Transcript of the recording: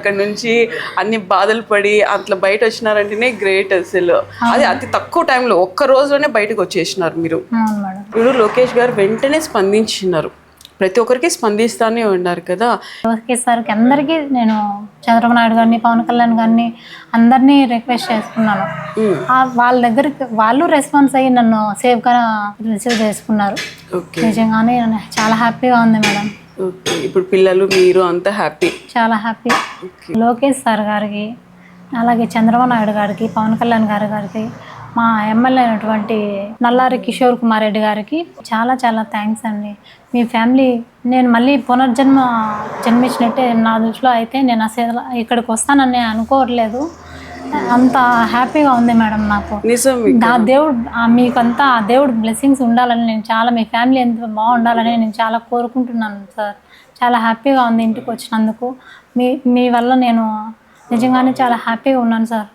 అక్కడ నుంచి అన్ని బాధలు పడి అట్లా బయట వచ్చినారంటేనే గ్రేట్ అసలు. అది అతి తక్కువ టైంలో ఒక్క రోజులోనే బయటకు వచ్చేసినారు మీరు. ఇప్పుడు లోకేష్ గారు వెంటనే స్పందించినారు, ప్రతి ఒక్కరికి స్పందిస్తానే ఉన్నారు కదా. లోకేష్ సార్కి అందరికీ నేను చంద్రబాబు నాయుడు గారిని, పవన్ కళ్యాణ్ గారిని అందరినీ రిక్వెస్ట్ చేసుకున్నాను. వాళ్ళ దగ్గరికి వాళ్ళు రెస్పాన్స్ అయ్యి నన్ను సేఫ్గా రిసీవ్ చేసుకున్నారు. నిజంగానే చాలా హ్యాపీగా ఉంది మేడం. ఓకే, ఇప్పుడు పిల్లలు మీరు అంతా హ్యాపీ? చాలా హ్యాపీ. లోకేష్ సార్ గారికి, అలాగే చంద్రబాబు నాయుడు గారికి, పవన్ కళ్యాణ్ గారికి, మా ఎమ్మెల్యే అయినటువంటి నల్లారి కిషోర్ కుమార్ రెడ్డి గారికి చాలా చాలా థ్యాంక్స్ అండి. మీ ఫ్యామిలీ నేను మళ్ళీ జన్మించినట్టే నా దృష్టిలో. అయితే నేను అసలు ఇక్కడికి వస్తానని అనుకోవట్లేదు. అంత హ్యాపీగా ఉంది మేడం నాకు. నా దేవుడు మీకంతా ఆ దేవుడు బ్లెస్సింగ్స్ ఉండాలని నేను చాలా, మీ ఫ్యామిలీ ఎంత బాగుండాలని నేను చాలా కోరుకుంటున్నాను సార్. చాలా హ్యాపీగా ఉంది ఇంటికి వచ్చినందుకు. మీ వల్ల నేను నిజంగానే చాలా హ్యాపీగా ఉన్నాను సార్.